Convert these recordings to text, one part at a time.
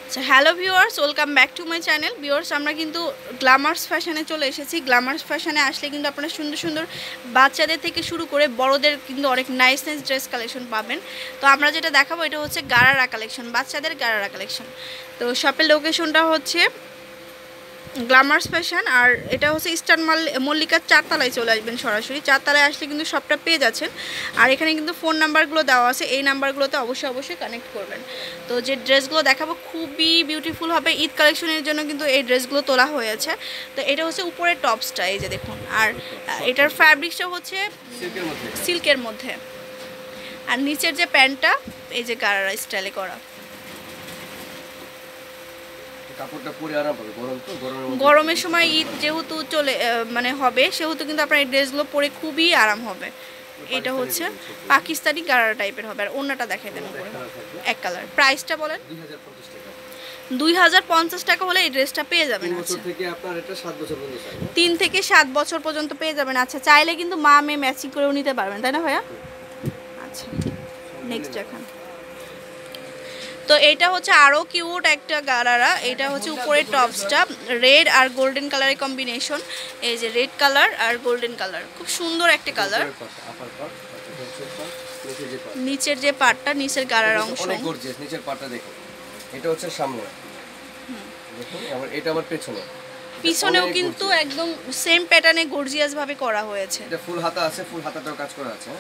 আচ্ছা, hello viewers, welcome back to my channel. Viewers, আমরা কিন্তু গ্ল্যামার্স ফ্যাশনে চলে এসেছি। গ্ল্যামার্স ফ্যাশনে আসলে কিন্তু আপনারা সুন্দর সুন্দর বাচ্চাদের থেকে শুরু করে বড়দের কিন্তু অনেক নাইস নাইস ড্রেস কালেকশন পাবেন। তো আমরা যেটা দেখাবো এটা হচ্ছে গারারা কালেকশন, বাচ্চাদের গারারা কালেকশন। তো শপের লোকেশনটা হচ্ছে গ্ল্যামার্স ফ্যাশন, আর এটা হচ্ছে ইস্টার্ন মল্লিকার 4তলায় চলে আসবেন। সরাসরি 4তলায় আসলে কিন্তু সবটা পেয়ে যাচ্ছেন। আর এখানে কিন্তু ফোন নাম্বারগুলো দেওয়া আছে, এই নাম্বারগুলোতে অবশ্যই কানেক্ট করবেন। তো যে ড্রেসগুলো দেখাবো খুবই বিউটিফুল হবে। ঈদ কালেকশনের জন্য কিন্তু এই ড্রেসগুলো তোলা হয়েছে। তো এটা হচ্ছে উপরের টপসটা, এই যে দেখুন। আর এটার ফ্যাব্রিকটা হচ্ছে সিল্কের মধ্যে, আর নিচের যে প্যান্টটা এই যে গারারা স্টাইলে করা। গরমের সময় ঈদ যেহেতু মানে হবে, সেহেতু কিন্তু আপনার এই ড্রেসগুলো পরে খুবই আরাম হবে। এটা হচ্ছে পাকিস্তানি গারারা টাইপের হবে। আর ওড়নাটা দেখাই দেন উপরে এক কালার। প্রাইসটা বলেন। 2050 টাকা হলে এই ড্রেসটা পেয়ে যাবেন। 3 থেকে 7 বছর পর্যন্ত পেয়ে যাবেন। আচ্ছা, চাইলে কিন্তু মা মেয়ে ম্যাচিং করেও নিতে পারবেন, তাই না ভাইয়া? আচ্ছা, নেক্সট দেখান। তো এটা হচ্ছে আরও কিউট একটা গারারা। এটা হচ্ছে উপরের টপসটা রেড আর গোল্ডেন কালারের কম্বিনেশন। এই যে রেড কালার আর গোল্ডেন কালার, খুব সুন্দর একটা কালার। নিচের যে পার্টটা, নিচের গারার অংশ অনেক গর্জিয়াস। নিচের পার্টটা দেখুন, এটা হচ্ছে সামনে, দেখুন। আবার এটা আবার পেছনে, পিছনেও কিন্তু একদম সেম প্যাটার্নে গর্জিয়াস ভাবে করা হয়েছে। এটা ফুল হাতা আছে, ফুল হাতাতেও কাজ করা আছে।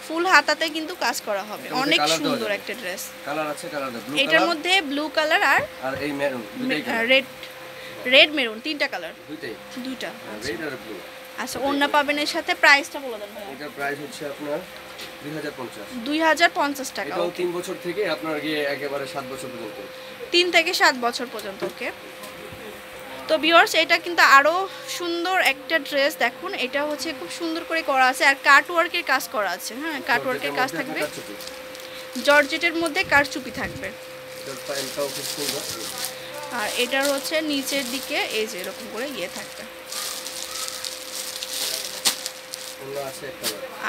ফুল হাতাতে কিন্তু কাজ করা হবে। অনেক সুন্দর একটা ড্রেস। কালার আছে, কালার ব্লু কালার, এটার মধ্যে ব্লু কালার আর এই মেরুন, রেড মেরুন, তিনটা কালার, দুইটা রেড আর ব্লু। আচ্ছা, ওন্না পাবেন এর সাথে। প্রাইসটা বলে দেন ভাই। এটার প্রাইস হচ্ছে আপনার 2050 টাকা। এটাও 3 বছর থেকে আপনার গিয়ে একেবারে 7 বছর পর্যন্ত। 3 থেকে 7 বছর পর্যন্ত, ওকে। তো ভিউয়ার্স, এটা কিন্তু আরও সুন্দর একটা ড্রেস। দেখুন, এটা হচ্ছে খুব সুন্দর করে করা আছে আর কাটওয়ার্কের কাজ করা আছে। হ্যাঁ, কাটওয়ার্কের কাজ থাকবে, জর্জেটের মধ্যে কারচুপি থাকবে। আর এটার হচ্ছে নিচের দিকে এই যে এরকম করে থাকবে।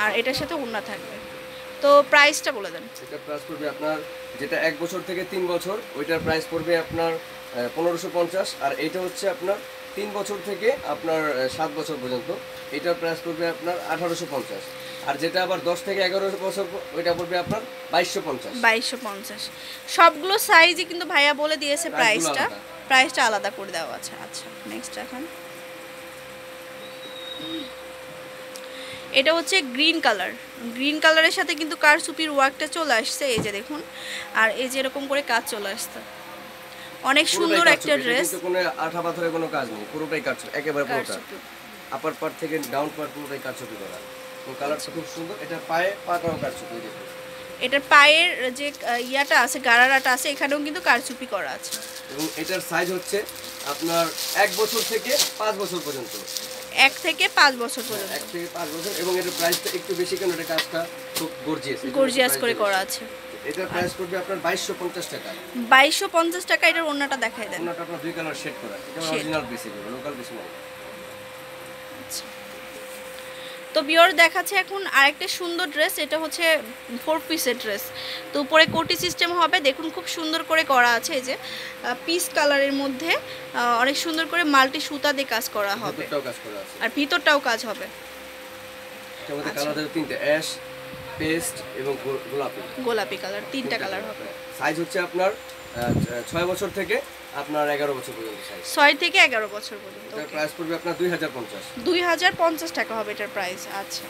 আর এটার সাথে ওড়না থাকবে। তো প্রাইসটা বলে দেন। এটা প্রাইস পড়বে আপনার, যেটা 1 বছর থেকে 3 বছর, ওইটার প্রাইস পড়বে আপনার 1550। আর এটা হচ্ছে আপনার 3 বছর থেকে আপনার 7 বছর পর্যন্ত, এটার প্রাইস পড়বে আপনার 1850। আর যেটা আবার 10 থেকে 11 বছর, ওইটা পড়বে আপনার 2250। সবগুলো সাইজই কিন্তু ভাইয়া বলে দিয়েছে প্রাইসটা আলাদা করে দেওয়া আছে। আচ্ছা, নেক্সট এখন এটা হচ্ছে গ্রিন কালার। গ্রিন কালারের সাথে কিন্তু কারচুপির ওয়ার্কটা চলে আসছে, এই যে দেখুন। আর এই যে এরকম করে কাজ চলে আসছে। অনেক সুন্দর একটা ড্রেস। কোনো আঠা পাথরের কোনো কাজ নেই, পুরোটাই কারচুপি, একেবারে পুরোটা। আপার পার্ট থেকে ডাউন পার্ট পুরোটাই কারচুপি করা। এবং কালারটা খুব সুন্দর। এটা পাটাও কারচুপি দেখুন। এটার পায়ের যে ইয়াটা আছে, গারারাটা আছে, এখানেও কিন্তু কারচুপি করা আছে। এবং এটার সাইজ হচ্ছে আপনার 1 বছর থেকে 5 বছর পর্যন্ত। 1 থেকে 5 বছর পর্যন্ত। 1 থেকে 5 বছর। এবং এটার প্রাইসটা একটু বেশি, কারণ এটা কাজটা খুব গর্জিয়াস করে করা আছে। এটার প্রাইস পড়বে আপনার 2250 টাকা। 2250 টাকা। এটার ওড়নাটা দেখাই দেন। ওড়নাটা আপনার 2 কালার শেড করা, এটা অরিজিনাল পিস, এগুলো লোকাল পিস নয়। তো ভিউয়ার, দেখাচ্ছে এখন আরেকটা সুন্দর ড্রেস। এটা হচ্ছে 4 পিসের ড্রেস। তো উপরে কোটি সিস্টেম হবে, দেখুন খুব সুন্দর করে করা আছে। এই যে পিস কালারের মধ্যে অনেক সুন্দর করে মাল্টি সুতা দিয়ে কাজ করা হবে, আর ভিতরটাও কাজ হবে। এর মধ্যে কালার আছে তিনটা, অ্যাশ, পেস্ট এবং গোলাপি কালার, তিনটা কালার হবে। সাইজ হচ্ছে আপনার 6 বছর থেকে আপনার 11 বছর পর্যন্ত সাইজ। 6 থেকে 11 বছর পর্যন্ত। এটার প্রাইস পড়বে আপনার 2050 টাকা হবে এটার প্রাইস। আচ্ছা,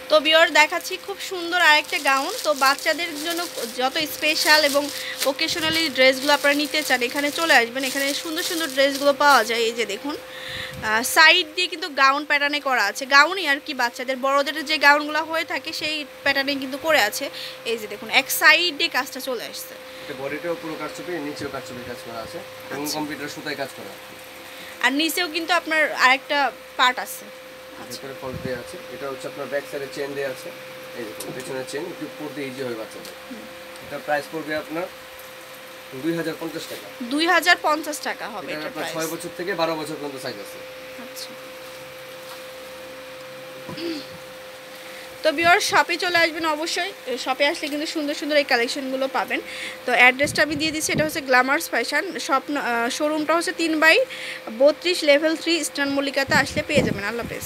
তো ভিউয়ার দেখাচ্ছি খুব সুন্দর আরেকটা গাউন। তো বাচ্চাদের জন্য যত স্পেশাল এবং ওকেশনালি ড্রেসগুলো আপনারা নিতে চান, এখানে চলে আসবেন। এখানে সুন্দর সুন্দর ড্রেসগুলো পাওয়া যায়। এই যে দেখুন, সাইড দিয়ে কিন্তু গাউন প্যাটার্নে করা আছে। গাউনই আর কি, বাচ্চাদের বড়দের যে গাউনগুলো হয়ে থাকে সেই প্যাটার্নে কিন্তু করে আছে। এই যে দেখুন, এক সাইড দিয়ে কাজটা চলে আসছে। এটা বডিটাও পুরো কারচুপি, নিচেও কারচুপি কাজ করা আছে এবং কম্পিউটার সুতায় কাজ করা আছে। আর নিচেও কিন্তু আপনার আরেকটা পার্ট আছে, ভিতরে ফলস দেয়া আছে। এটা হচ্ছে আপনার ব্যাক সাইডে চেন দেয়া আছে, এই দেখুন পেছনে চেন, একটু পরতে ইজি হয় বাচ্চাদের। এটা প্রাইস পড়বে আপনার 2050 টাকা। 2050 টাকা হবে এটা প্রাইস। 6 বছর থেকে 12 বছর পর্যন্ত সাইজ আছে। আচ্ছা, তো তো ভিউয়ার্স শপে চলে আসবেন অবশ্যই, শপে আসলে কিন্তু সুন্দর সুন্দর এই কালেকশনগুলো পাবেন। তো অ্যাড্রেসটা আমি দিয়ে দিচ্ছি, এটা হচ্ছে গ্ল্যামার্স ফ্যাশন শপ, শোরুমটা হচ্ছে 3/32 লেভেল 3 ইস্টার্ন মল্লিকাতে আসলে পেয়ে যাবেন। আল্লাহ হাফেজ।